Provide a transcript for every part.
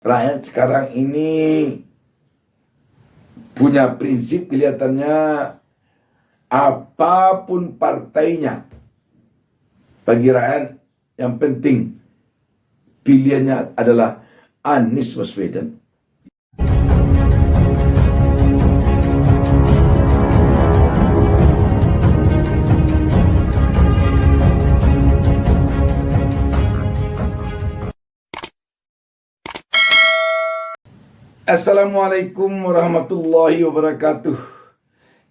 Rakyat sekarang ini punya prinsip kelihatannya apapun partainya, bagi rakyat yang penting pilihannya adalah Anies Baswedan. Assalamualaikum warahmatullahi wabarakatuh.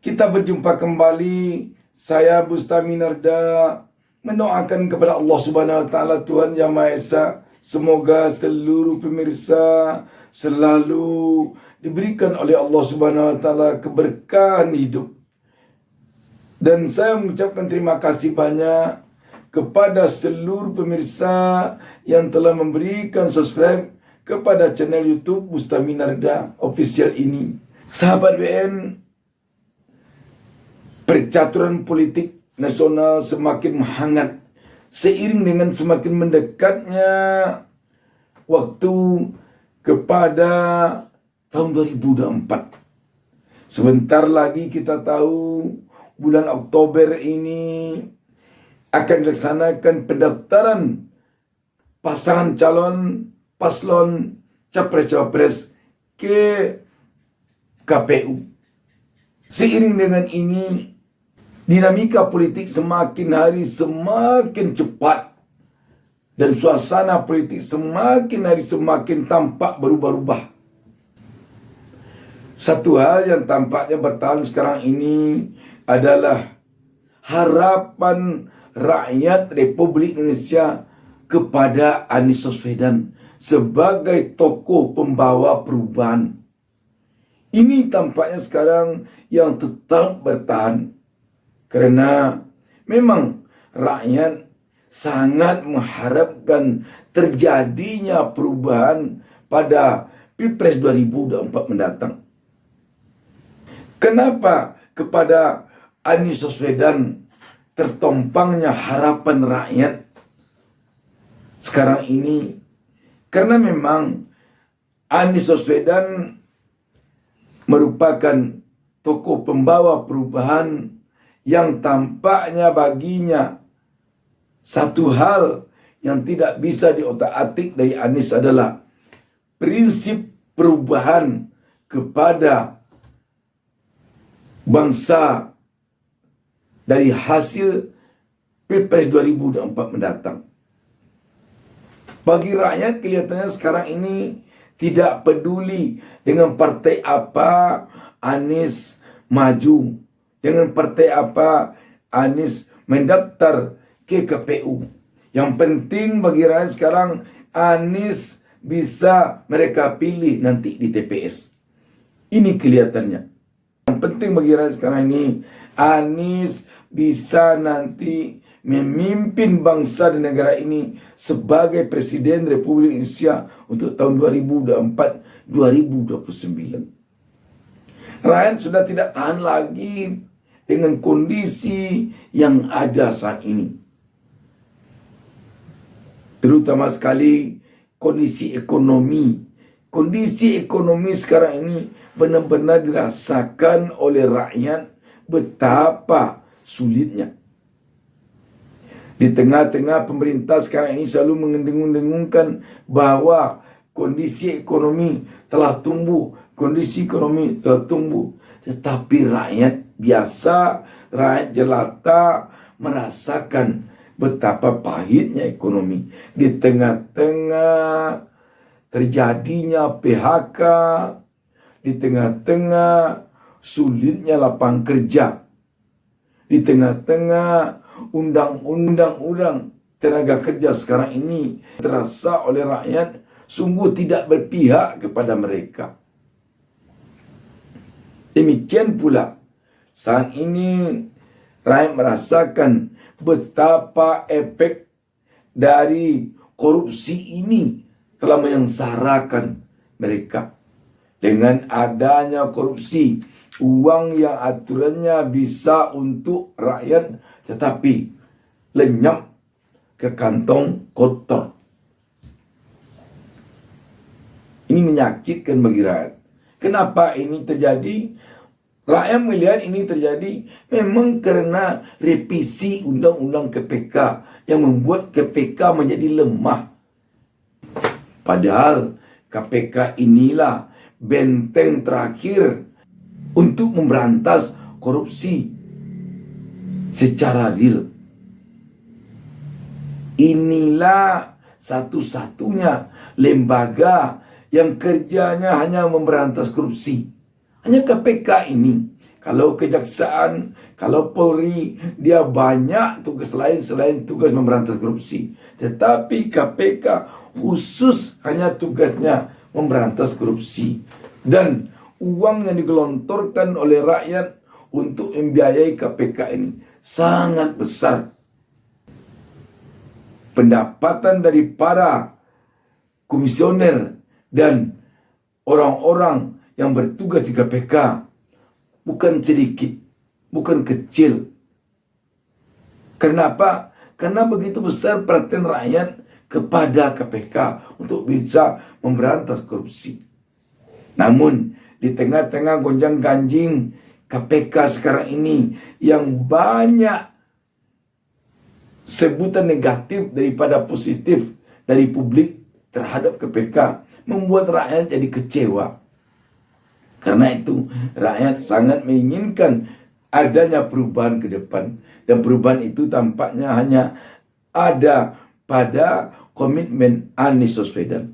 Kita berjumpa kembali. Saya Bustami Narda mendoakan kepada Allah Subhanahu wa taala, Tuhan Yang Maha Esa, semoga seluruh pemirsa selalu diberikan oleh Allah Subhanahu wa taala keberkahan hidup. Dan saya mengucapkan terima kasih banyak kepada seluruh pemirsa yang telah memberikan subscribe kepada channel YouTube Bustami Narda Official ini. Sahabat WN, percaturan politik nasional semakin menghangat seiring dengan semakin mendekatnya waktu kepada tahun 2024. Sebentar lagi kita tahu bulan Oktober ini akan dilaksanakan pendaftaran pasangan calon paslon capres-cawapres ke KPU. Seiring dengan ini, dinamika politik semakin hari semakin cepat dan suasana politik semakin hari semakin tampak berubah-ubah. Satu hal yang tampaknya bertahan sekarang ini adalah harapan rakyat Republik Indonesia kepada Anies Baswedan sebagai tokoh pembawa perubahan. Ini tampaknya sekarang yang tetap bertahan, karena memang rakyat sangat mengharapkan terjadinya perubahan pada Pilpres 2024 mendatang. Kenapa kepada Anies Baswedan tertompangnya harapan rakyat sekarang ini? Karena memang Anies Baswedan merupakan tokoh pembawa perubahan yang tampaknya baginya satu hal yang tidak bisa diotak-atik dari Anies adalah prinsip perubahan kepada bangsa dari hasil Pilpres 2024 mendatang. Bagi rakyat kelihatannya sekarang ini tidak peduli dengan partai apa Anies maju, dengan partai apa Anies mendaftar ke KPU. Yang penting bagi rakyat sekarang Anies bisa mereka pilih nanti di TPS. Ini kelihatannya. Yang penting bagi rakyat sekarang ini Anies bisa nanti memimpin bangsa dan negara ini sebagai Presiden Republik Indonesia untuk tahun 2024-2029. Rakyat sudah tidak tahan lagi dengan kondisi yang ada saat ini. Terutama sekali kondisi ekonomi. Kondisi ekonomi sekarang ini benar-benar dirasakan oleh rakyat betapa sulitnya. Di tengah-tengah pemerintah sekarang ini selalu mendengung-dengungkan bahwa kondisi ekonomi telah tumbuh, tetapi rakyat biasa, rakyat jelata merasakan betapa pahitnya ekonomi. Di tengah-tengah terjadinya PHK, di tengah-tengah sulitnya lapangan kerja, di tengah-tengah undang-undang tenaga kerja sekarang ini terasa oleh rakyat sungguh tidak berpihak kepada mereka. Demikian pula saat ini rakyat merasakan betapa efek dari korupsi ini telah menyengsarakan mereka. Dengan adanya korupsi, uang yang aturannya bisa untuk rakyat tetapi lenyap ke kantong koruptor. Ini menyakitkan bagi rakyat. Kenapa ini terjadi? Rakyat melihat ini terjadi memang karena revisi undang-undang KPK yang membuat KPK menjadi lemah. Padahal KPK inilah benteng terakhir untuk memberantas korupsi secara real. Inilah satu-satunya lembaga yang kerjanya hanya memberantas korupsi. Hanya KPK ini. Kalau kejaksaan, kalau Polri, dia banyak tugas lain selain tugas memberantas korupsi. Tetapi KPK khusus hanya tugasnya memberantas korupsi. Dan uang yang digelontorkan oleh rakyat untuk membiayai KPK ini sangat besar. Pendapatan dari para komisioner dan orang-orang yang bertugas di KPK bukan sedikit, bukan kecil. Kenapa? Karena begitu besar perhatian rakyat kepada KPK untuk bisa memberantas korupsi. Namun di tengah-tengah gonjang-ganjing KPK sekarang ini yang banyak sebutan negatif daripada positif dari publik terhadap KPK, membuat rakyat jadi kecewa. Karena itu rakyat sangat menginginkan adanya perubahan ke depan. Dan perubahan itu tampaknya hanya ada pada komitmen Anies Baswedan.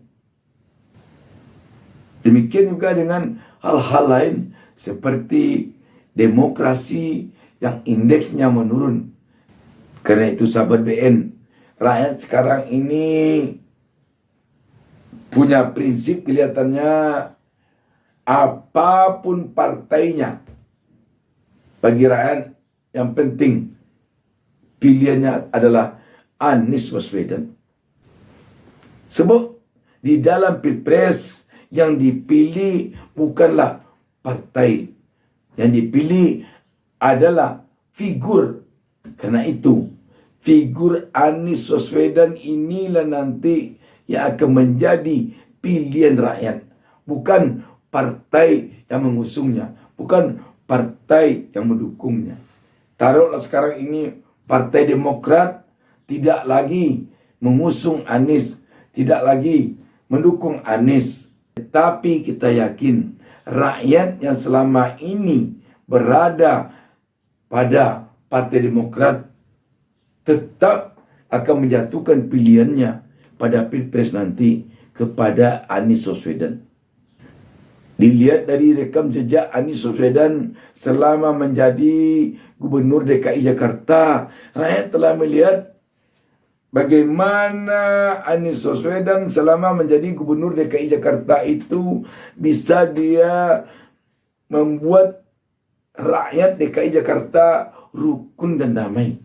Demikian juga dengan hal-hal lain seperti demokrasi yang indeksnya menurun. Karena itu sahabat BN, rakyat sekarang ini punya prinsip kelihatannya apapun partainya, bagi rakyat yang penting pilihannya adalah Anies Baswedan. Sebab di dalam Pilpres yang dipilih bukanlah partai, yang dipilih adalah figur. Karena itu figur Anies Baswedan inilah nanti yang akan menjadi pilihan rakyat, bukan partai yang mengusungnya, bukan partai yang mendukungnya. Taruhlah sekarang ini Partai Demokrat tidak lagi mengusung Anies, tidak lagi mendukung Anies. Tetapi kita yakin rakyat yang selama ini berada pada Partai Demokrat tetap akan menjatuhkan pilihannya pada Pilpres nanti kepada Anies Baswedan. Dilihat dari rekam jejak Anies Baswedan selama menjadi Gubernur DKI Jakarta, rakyat telah melihat bagaimana Anies Baswedan selama menjadi Gubernur DKI Jakarta itu bisa dia membuat rakyat DKI Jakarta rukun dan damai.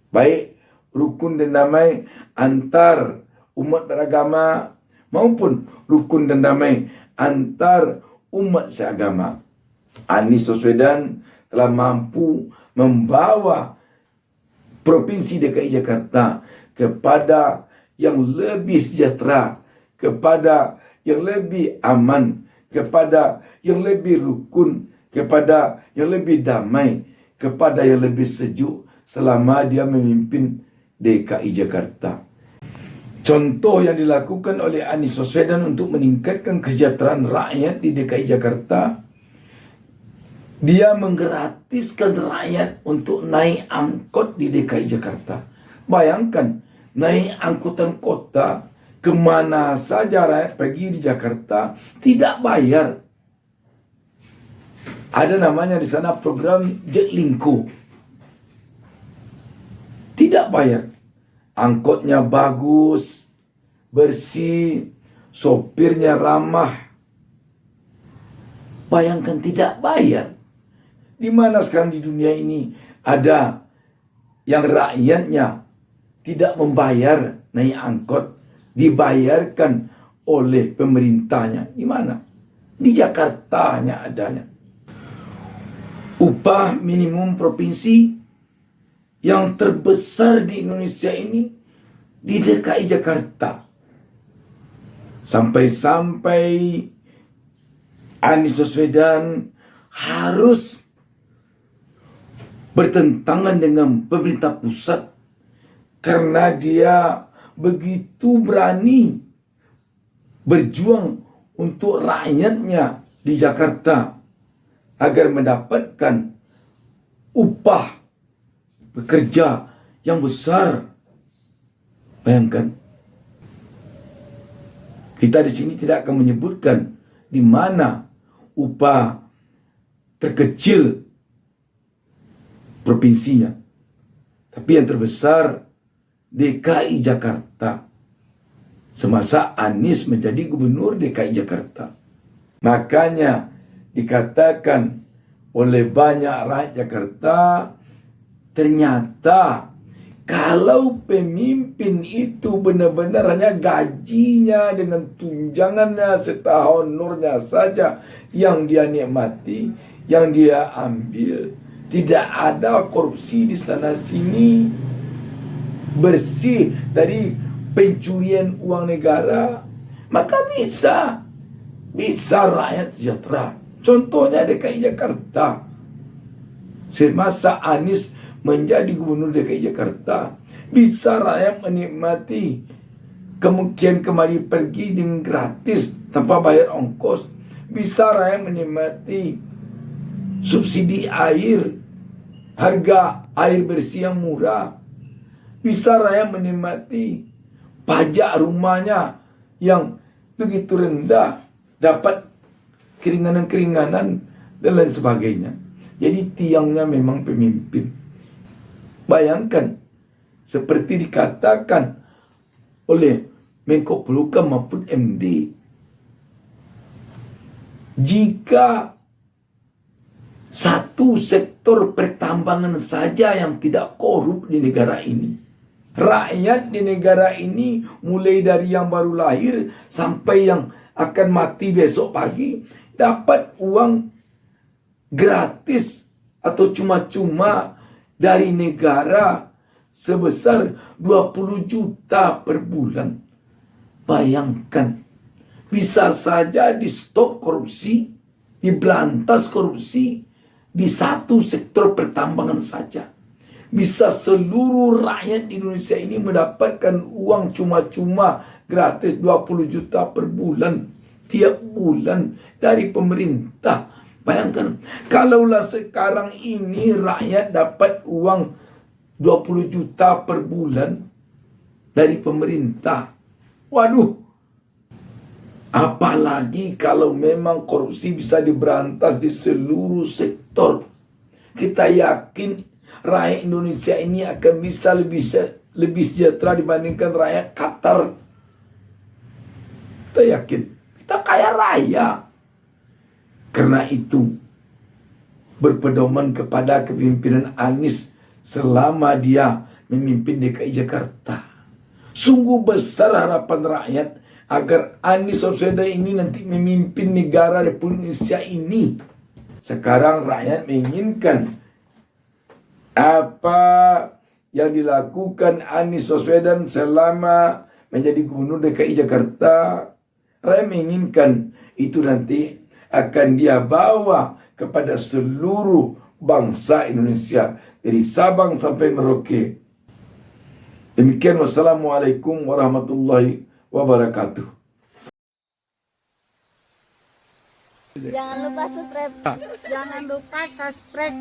Baik rukun dan damai antar umat beragama maupun rukun dan damai antar umat seagama. Anies Baswedan telah mampu membawa Provinsi DKI Jakarta kepada yang lebih sejahtera, kepada yang lebih aman, kepada yang lebih rukun, kepada yang lebih damai, kepada yang lebih sejuk selama dia memimpin DKI Jakarta. Contoh yang dilakukan oleh Anies Baswedan untuk meningkatkan kesejahteraan rakyat di DKI Jakarta, dia menggratiskan rakyat untuk naik angkot di DKI Jakarta. Bayangkan, naik angkutan kota kemana saja rakyat pergi di Jakarta tidak bayar. Ada namanya di sana program Jaklingko. Tidak bayar. Angkotnya bagus, bersih, sopirnya ramah. Bayangkan tidak bayar. Di mana sekarang di dunia ini ada yang rakyatnya tidak membayar naik angkot, dibayarkan oleh pemerintahnya? Di mana? Di Jakarta hanya adanya. Upah minimum provinsi yang terbesar di Indonesia ini di DKI Jakarta. Sampai-sampai Anies Baswedan harus bertentangan dengan pemerintah pusat karena dia begitu berani berjuang untuk rakyatnya di Jakarta agar mendapatkan upah bekerja yang besar. Bayangkan, kita di sini tidak akan menyebutkan di mana upah terkecil provinsinya, tapi yang terbesar DKI Jakarta semasa Anies menjadi gubernur DKI Jakarta. Makanya dikatakan oleh banyak rakyat Jakarta, ternyata kalau pemimpin itu benar-benar hanya gajinya dengan tunjangannya serta honornya saja yang dia nikmati, yang dia ambil, tidak ada korupsi di sana sini, bersih dari pencurian uang negara, maka bisa rakyat sejahtera. Contohnya DKI Jakarta. Semasa Anies menjadi gubernur DKI Jakarta, bisa rakyat menikmati kemungkinan kemari pergi dengan gratis tanpa bayar ongkos. Bisa rakyat menikmati subsidi air, harga air bersih yang murah. Bisa rakyat menikmati pajak rumahnya yang begitu rendah, dapat keringanan-keringanan dan lain sebagainya. Jadi tiangnya memang pemimpin. Bayangkan, seperti dikatakan oleh Menko Polhukam Mahfud MD, jika satu sektor pertambangan saja yang tidak korup di negara ini, rakyat di negara ini mulai dari yang baru lahir sampai yang akan mati besok pagi dapat uang gratis atau cuma-cuma dari negara sebesar 20 juta per bulan. Bayangkan, bisa saja di stop korupsi, diberantas korupsi di satu sektor pertambangan saja. Bisa seluruh rakyat Indonesia ini mendapatkan uang cuma-cuma gratis 20 juta per bulan tiap bulan dari pemerintah. Bayangkan, kalaulah sekarang ini rakyat dapat uang 20 juta per bulan dari pemerintah. Waduh, apalagi kalau memang korupsi bisa diberantas di seluruh sektor. Kita yakin rakyat Indonesia ini akan bisa lebih sejahtera dibandingkan rakyat Qatar. Kita yakin, kita kaya raya. Karena itu, berpedoman kepada kepemimpinan Anies selama dia memimpin DKI Jakarta. Sungguh besar harapan rakyat agar Anies Baswedan ini nanti memimpin negara Republik Indonesia ini. Sekarang rakyat menginginkan apa yang dilakukan Anies Baswedan selama menjadi gubernur DKI Jakarta. Rakyat menginginkan itu nanti akan dia bawa kepada seluruh bangsa Indonesia dari Sabang sampai Merauke. Demikian, wassalamualaikum warahmatullahi wabarakatuh. Jangan lupa subscribe.